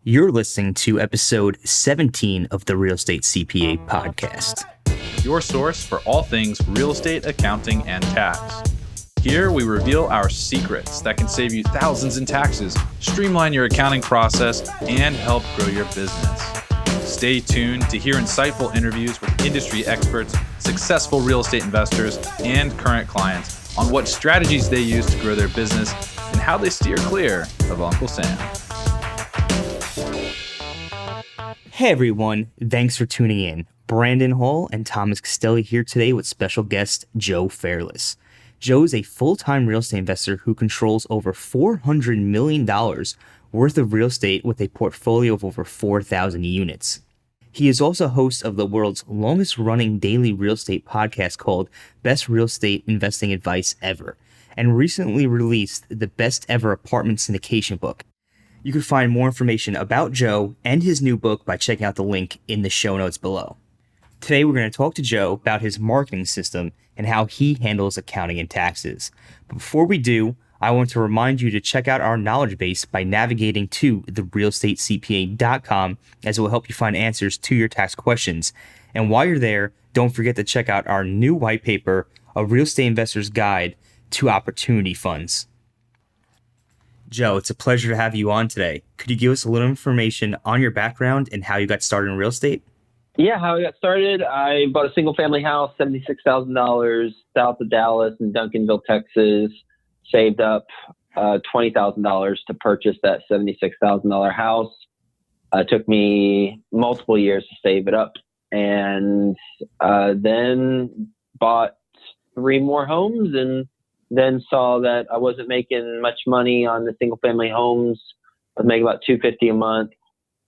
You're listening to episode 17 of the Real Estate CPA podcast. Your source for all things real estate, accounting, and tax. Here we reveal our secrets that can save you thousands in taxes, streamline your accounting process, and help grow your business. Stay tuned to hear insightful interviews with industry experts, successful real estate investors, and current clients on what strategies they use to grow their business and how they steer clear of Uncle Sam. Hey everyone, thanks for tuning in. Brandon Hall and Thomas Castelli here today with special guest Joe Fairless. Joe is a full-time real estate investor who controls over $400 million worth of real estate with a portfolio of over 4,000 units. He is also host of the world's longest-running daily real estate podcast called Best Real Estate Investing Advice Ever, and recently released the Best Ever Apartment Syndication book. You can find more information about Joe and his new book by checking out the link in the show notes below. Today, we're going to talk to Joe about his marketing system and how he handles accounting and taxes. But before we do, I want to remind you to check out our knowledge base by navigating to therealestatecpa.com, as it will help you find answers to your tax questions. And while you're there, don't forget to check out our new white paper, A Real Estate Investor's Guide to Opportunity Funds. Joe, it's a pleasure to have you on today. Could you give us a little information on your background and how you got started in real estate? Yeah, how I got started, I bought a single-family house, $76,000 south of Dallas in Duncanville, Texas. Saved up $20,000 to purchase that $76,000 house. It took me multiple years to save it up, and then bought 3 more homes, and then saw that I wasn't making much money on the single-family homes. I was making about $250 a month,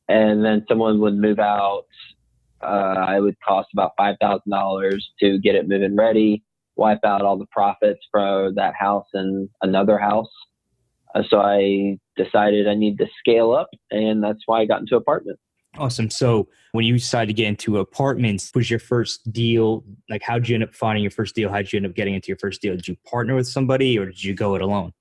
and then someone would move out. I would cost about $5,000 to get it move-in ready, wipe out all the profits for that house and another house. So I decided I need to scale up, and that's why I got into apartments. Awesome. So when you decided to get into apartments, was your first deal, like how'd you end up finding your first deal? How'd you end up getting into your first deal? Did you partner with somebody or did you go it alone?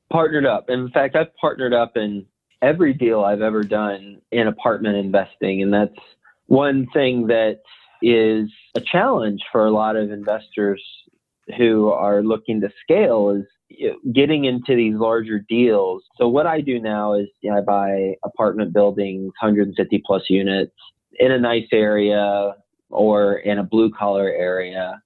Partnered up. In fact, I've partnered up in every deal I've ever done in apartment investing. And that's one thing that is a challenge for a lot of investors who are looking to scale is getting into these larger deals. So what I do now is I buy apartment buildings, 150 plus units in a nice area or in a blue collar area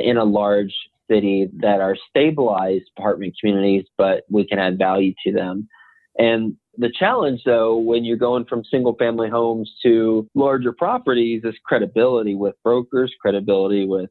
in a large city that are stabilized apartment communities, but we can add value to them. And the challenge, though, when you're going from single family homes to larger properties is credibility with brokers, credibility with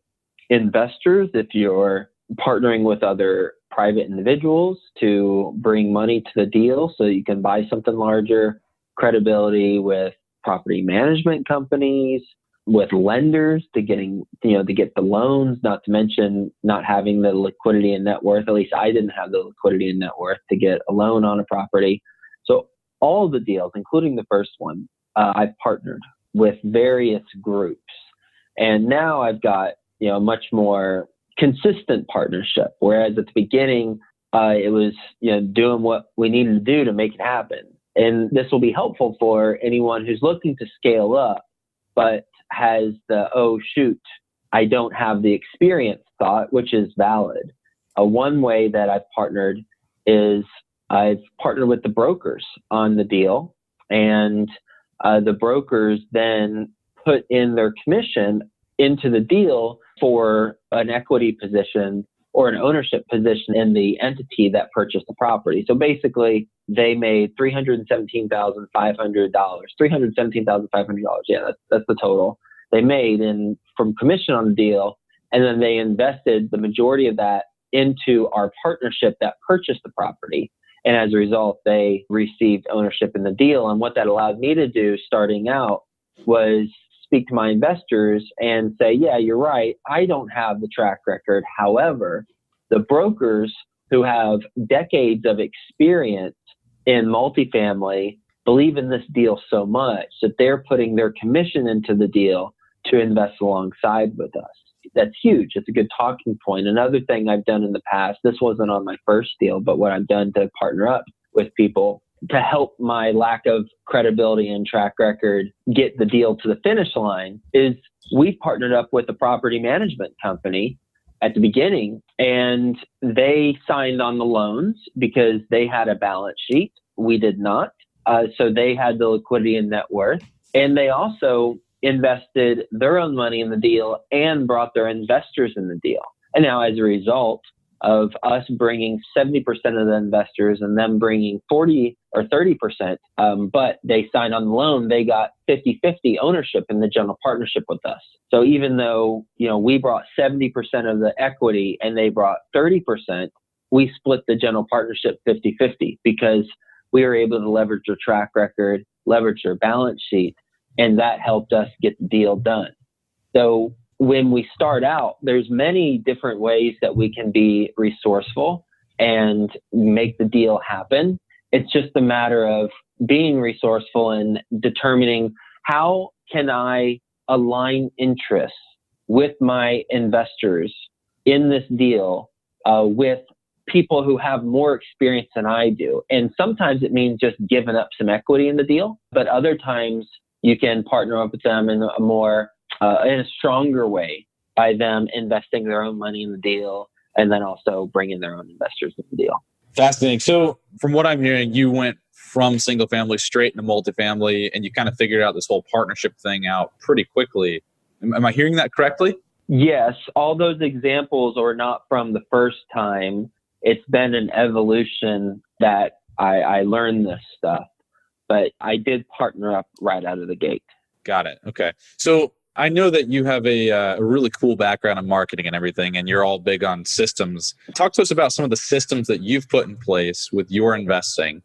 investors. If you're partnering with other private individuals to bring money to the deal so you can buy something larger, credibility with property management companies, with lenders to get the loans, not to mention not having the liquidity and net worth. At least I didn't have the liquidity and net worth to get a loan on a property. So all the deals, including the first one, I've partnered with various groups. And now I've got, a much more consistent partnership. Whereas at the beginning, it was, doing what we needed to do to make it happen. And this will be helpful for anyone who's looking to scale up, but has the, oh, shoot, I don't have the experience thought, which is valid. One way that I've partnered is I've partnered with the brokers on the deal, and the brokers then put in their commission into the deal for an equity position or an ownership position in the entity that purchased the property. So basically, they made $317,500. $317,500. Yeah, that's the total they made from commission on the deal, and then they invested the majority of that into our partnership that purchased the property. And as a result, they received ownership in the deal. And what that allowed me to do starting out was speak to my investors and say, yeah, you're right. I don't have the track record. However, the brokers who have decades of experience in multifamily believe in this deal so much that they're putting their commission into the deal to invest alongside with us. That's huge. It's a good talking point. Another thing I've done in the past, this wasn't on my first deal, but what I've done to partner up with people to help my lack of credibility and track record get the deal to the finish line is we partnered up with a property management company at the beginning, and they signed on the loans because they had a balance sheet. We did not. So they had the liquidity and net worth. And they also invested their own money in the deal and brought their investors in the deal. And now as a result of us bringing 70% of the investors and them bringing 40 or 30%, but they signed on the loan, they got 50-50 ownership in the general partnership with us. So even though, we brought 70% of the equity and they brought 30%, we split the general partnership 50-50 because we were able to leverage their track record, leverage their balance sheet, and that helped us get the deal done. So when we start out, there's many different ways that we can be resourceful and make the deal happen. It's just a matter of being resourceful and determining how can I align interests with my investors in this deal with people who have more experience than I do. And sometimes it means just giving up some equity in the deal, but other times you can partner up with them in a more in a stronger way by them investing their own money in the deal and then also bringing their own investors in the deal. Fascinating. So from what I'm hearing, you went from single family straight into multifamily and you kind of figured out this whole partnership thing out pretty quickly. Am I hearing that correctly? Yes. All those examples are not from the first time. It's been an evolution that I learned this stuff, but I did partner up right out of the gate. Got it. Okay. So I know that you have a really cool background in marketing and everything, and you're all big on systems. Talk to us about some of the systems that you've put in place with your investing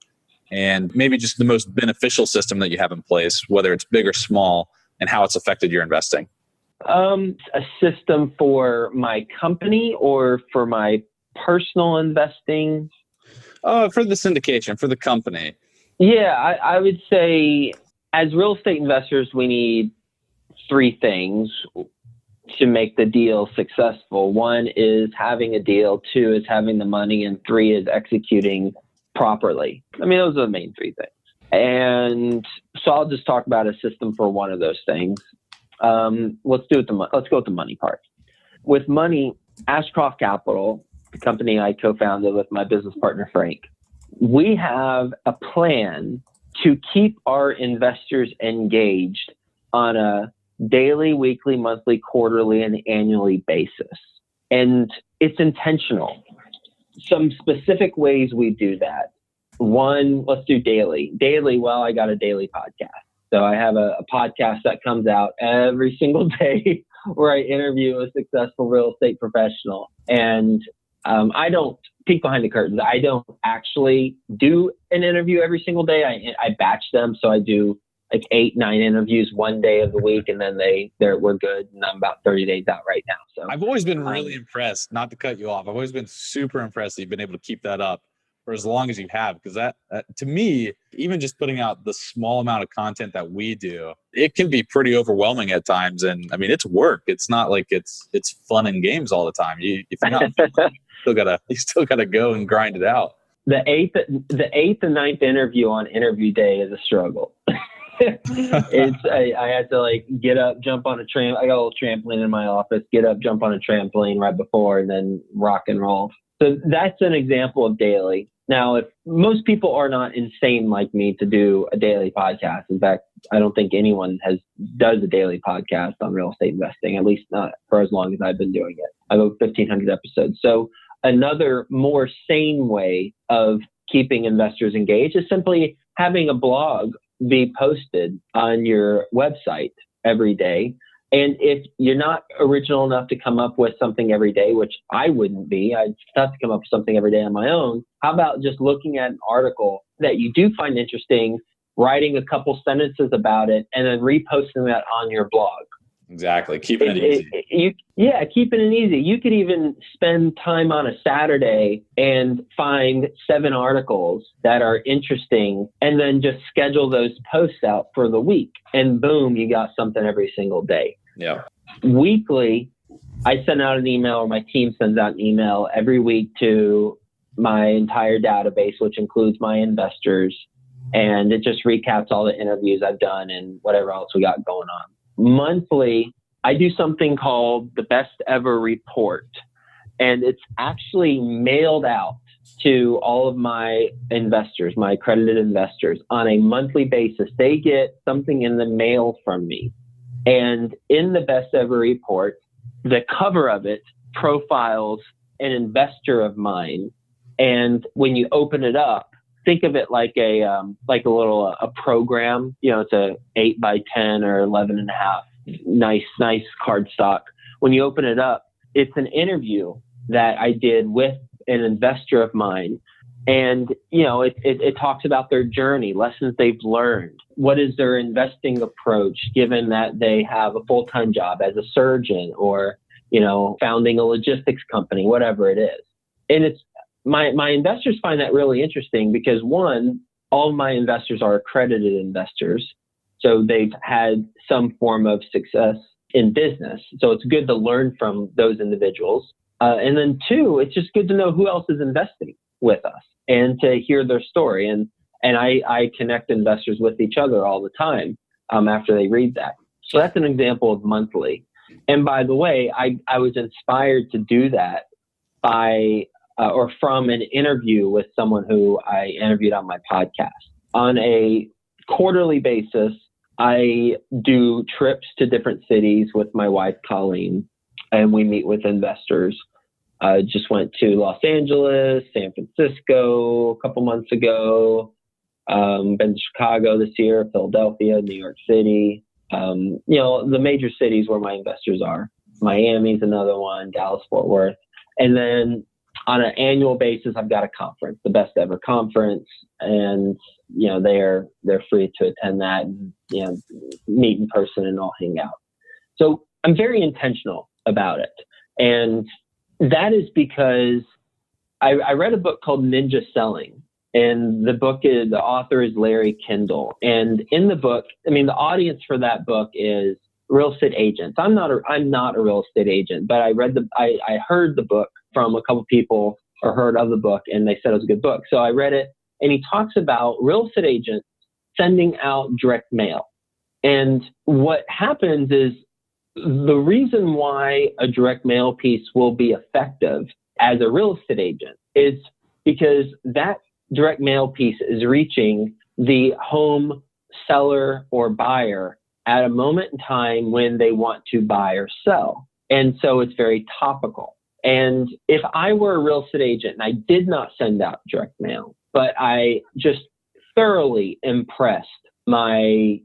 and maybe just the most beneficial system that you have in place, whether it's big or small, and how it's affected your investing. A system for my company or for my personal investing? For the syndication, for the company. Yeah, I would say as real estate investors, we need three things to make the deal successful. One is having a deal, two is having the money, and three is executing properly. I mean, those are the main three things. And so I'll just talk about a system for one of those things. Let's go with the money part. With money, Ashcroft Capital, the company I co-founded with my business partner, Frank, we have a plan to keep our investors engaged on a daily, weekly, monthly, quarterly, and annually basis. And it's intentional. Some specific ways we do that. One, let's do daily. Daily, well, I got a daily podcast. So I have a podcast that comes out every single day where I interview a successful real estate professional. And I don't peek behind the curtains. I don't actually do an interview every single day. I batch them. So I do like 8-9 interviews one day of the week, and then we're good. And I'm about 30 days out right now. So I've always been really impressed, not to cut you off. I've always been super impressed that you've been able to keep that up for as long as you have, because that to me, even just putting out the small amount of content that we do, it can be pretty overwhelming at times. And I mean, it's work. It's not like it's fun and games all the time. If you're not, you still gotta go and grind it out. The eighth and ninth interview on interview day is a struggle. I had to get up, jump on a tram. I got a little trampoline in my office. Get up, jump on a trampoline right before, and then rock and roll. So that's an example of daily. Now, if most people are not insane like me to do a daily podcast, in fact, I don't think anyone does a daily podcast on real estate investing, at least not for as long as I've been doing it. I have over 1,500 episodes. So another more sane way of keeping investors engaged is simply having a blog be posted on your website every day. And if you're not original enough to come up with something every day, which I wouldn't be, I'd have to come up with something every day on my own. How about just looking at an article that you do find interesting, writing a couple sentences about it, and then reposting that on your blog? Exactly. Keeping it easy. Keeping it easy. You could even spend time on a Saturday and find 7 articles that are interesting and then just schedule those posts out for the week. And boom, you got something every single day. Yeah. Weekly, I send out an email, or my team sends out an email every week to my entire database, which includes my investors, And it just recaps all the interviews I've done and whatever else we got going on. Monthly, I do something called the Best Ever Report. And it's actually mailed out to all of my investors, my accredited investors, on a monthly basis. They get something in the mail from me. And in the Best Ever Report, the cover of it profiles an investor of mine. And when you open it up, think of it like a little program. It's a 8x10 or 11.5, nice cardstock. When you open it up, it's an interview that I did with an investor of mine. And, it talks about their journey, lessons they've learned. What is their investing approach, given that they have a full-time job as a surgeon or, founding a logistics company, whatever it is. And it's my investors find that really interesting because, one, all of my investors are accredited investors. So they've had some form of success in business. So it's good to learn from those individuals. And then two, it's just good to know who else is investing with us and to hear their story. And I connect investors with each other all the time after they read that. So that's an example of monthly. And by the way, I was inspired to do that from an interview with someone who I interviewed on my podcast. On a quarterly basis, I do trips to different cities with my wife, Colleen, and we meet with investors. Just went to Los Angeles, San Francisco a couple months ago, been to Chicago this year, Philadelphia, New York City, the major cities where my investors are. Miami's another one, Dallas, Fort Worth. And then on an annual basis, I've got a conference, the Best Ever Conference, and they're free to attend that and meet in person and all hang out. So I'm very intentional about it, and that is because I read a book called Ninja Selling, and the author is Larry Kendall. And in the book, the audience for that book is real estate agents. I'm not a real estate agent, but I heard the book from a couple people or heard of the book, and they said it was a good book. So I read it, and he talks about real estate agents sending out direct mail. And what happens is the reason why a direct mail piece will be effective as a real estate agent is because that direct mail piece is reaching the home seller or buyer at a moment in time when they want to buy or sell. And so it's very topical. And if I were a real estate agent and I did not send out direct mail, but I just thoroughly impressed my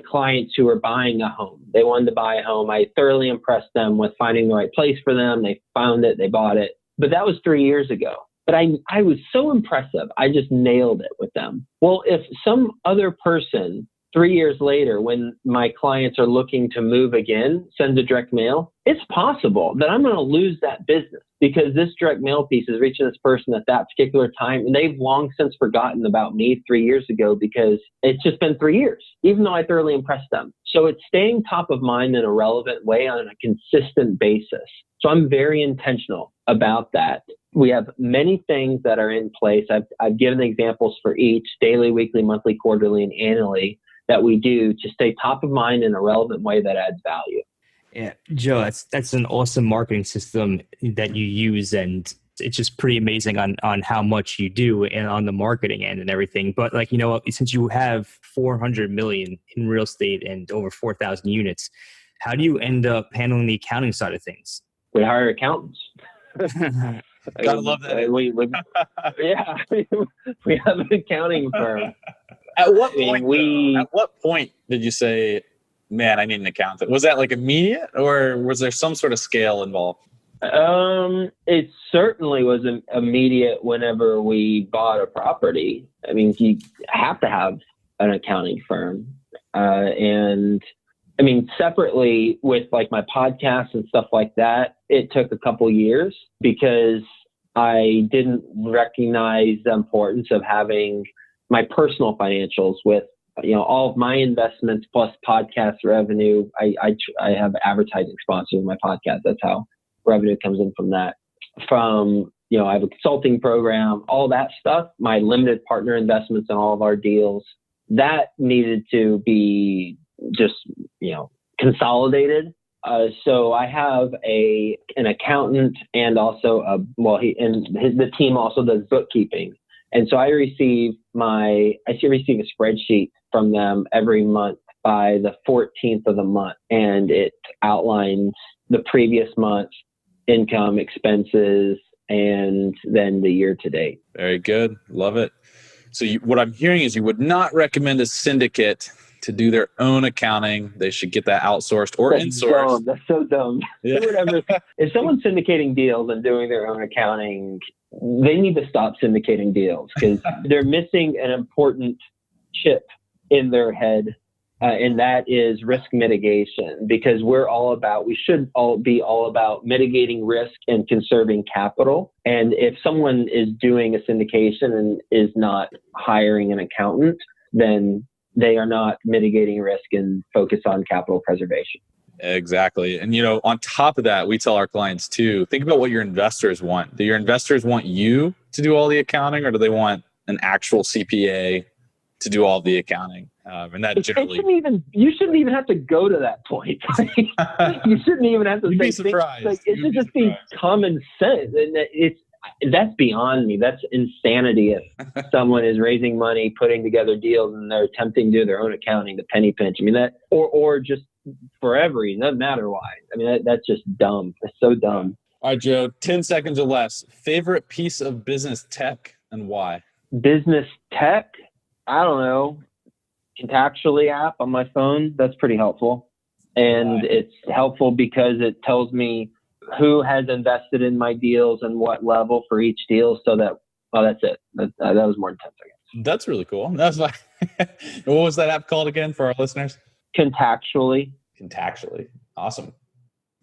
clients who were buying a home, they wanted to buy a home, I thoroughly impressed them with finding the right place for them. They found it, they bought it. But that was 3 years ago. But I was so impressive. I just nailed it with them. Well, if some other person 3 years later, when my clients are looking to move again, send a direct mail, it's possible that I'm going to lose that business because this direct mail piece is reaching this person at that particular time. And they've long since forgotten about me 3 years ago because it's just been 3 years, even though I thoroughly impressed them. So it's staying top of mind in a relevant way on a consistent basis. So I'm very intentional about that. We have many things that are in place. I've given examples for each: daily, weekly, monthly, quarterly, and annually, that we do to stay top of mind in a relevant way that adds value. Yeah, Joe, that's an awesome marketing system that you use, and it's just pretty amazing on how much you do and on the marketing end and everything. But since you have 400 million in real estate and over 4,000 units, how do you end up handling the accounting side of things? We hire accountants. Gotta love that. We have an accounting firm. At what point did you say, man, I need an accountant? Was that like immediate, or was there some sort of scale involved? It certainly was immediate whenever we bought a property. You have to have an accounting firm. Separately with like my podcast and stuff like that, it took a couple years because I didn't recognize the importance of having my personal financials with, all of my investments plus podcast revenue. I have advertising sponsors in my podcast. That's how revenue comes in from that. From I have a consulting program, all that stuff, my limited partner investments in all of our deals, that needed to be just, consolidated. So I have an accountant and also the team also does bookkeeping. And so I receive a spreadsheet from them every month by the 14th of the month, and it outlines the previous month's income, expenses, and then the year to date. Very good. Love it. So what I'm hearing is you would not recommend a syndicate to do their own accounting. They should get that outsourced or insourced. That's so dumb. Yeah. If someone's syndicating deals and doing their own accounting, they need to stop syndicating deals because they're missing an important chip in their head. And that is risk mitigation, because we should all be all about mitigating risk and conserving capital. And if someone is doing a syndication and is not hiring an accountant, then they are not mitigating risk and focus on capital preservation. Exactly. And, on top of that, we tell our clients too, think about what your investors want. Do your investors want you to do all the accounting, or do they want an actual CPA to do all the accounting? And that generally, you shouldn't even have to go to that point. You shouldn't even have to. You'd be surprised. It should just be common sense, and that's beyond me. That's insanity. If someone is raising money, putting together deals, and they're attempting to do their own accounting, the penny pinch. I mean that, or just forever. It doesn't matter why. I mean that's just dumb. It's so dumb. All right, Joe. 10 seconds or less. Favorite piece of business tech and why? Business tech. I don't know. Contactually app on my phone. That's pretty helpful. And it's helpful because it tells me who has invested in my deals and what level for each deal. So that's it. That was more than 10 seconds. That's really cool. That's why. What was that app called again for our listeners? Contactually. Awesome.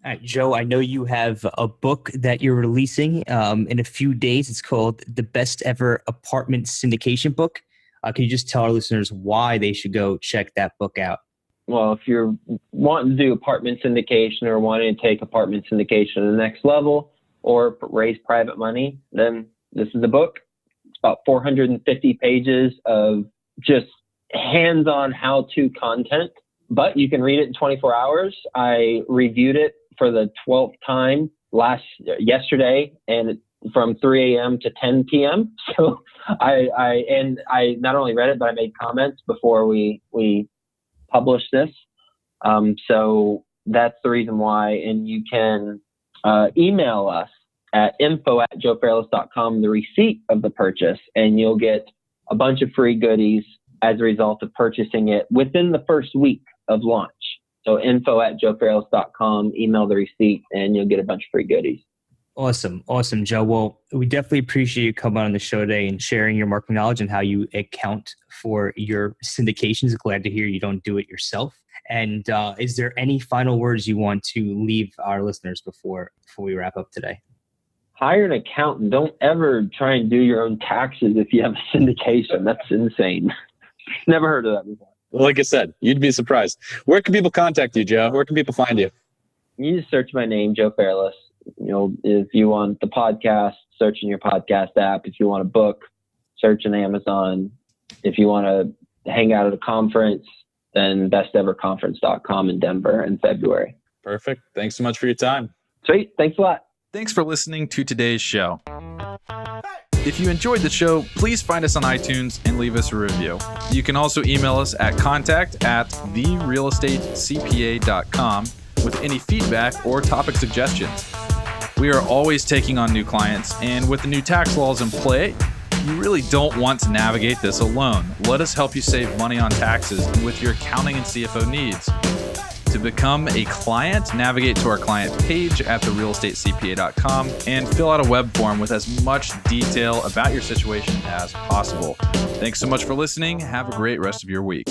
All right, Joe, I know you have a book that you're releasing in a few days. It's called The Best Ever Apartment Syndication Book. Can you just tell our listeners why they should go check that book out? Well, if you're wanting to do apartment syndication or wanting to take apartment syndication to the next level or raise private money, then this is the book. It's about 450 pages of just hands-on how-to content, but you can read it in 24 hours. I reviewed it for the 12th time yesterday, and from 3 a.m. to 10 p.m. So I not only read it, but I made comments before we published this. So that's the reason why. And you can email us at info@joefairless.com, the receipt of the purchase, and you'll get a bunch of free goodies as a result of purchasing it within the first week of launch. So info@joefairless.com, email the receipt, and you'll get a bunch of free goodies. Awesome, Joe. Well, we definitely appreciate you coming on the show today and sharing your market knowledge and how you account for your syndications. Glad to hear you don't do it yourself. And is there any final words you want to leave our listeners before we wrap up today? Hire an accountant. Don't ever try and do your own taxes if you have a syndication. That's insane. Never heard of that before. Like I said, you'd be surprised. Where can people contact you, Joe? Where can people find you? You just search my name, Joe Fairless. If you want the podcast, search in your podcast app. If you want a book, search in Amazon. If you want to hang out at a conference, then besteverconference.com in Denver in February. Perfect. Thanks so much for your time. Sweet. Thanks a lot. Thanks for listening to today's show. If you enjoyed the show, please find us on iTunes and leave us a review. You can also email us at contact@therealestatecpa.com with any feedback or topic suggestions. We are always taking on new clients, and with the new tax laws in play, you really don't want to navigate this alone. Let us help you save money on taxes and with your accounting and CFO needs. To become a client, navigate to our client page at therealestatecpa.com and fill out a web form with as much detail about your situation as possible. Thanks so much for listening. Have a great rest of your week.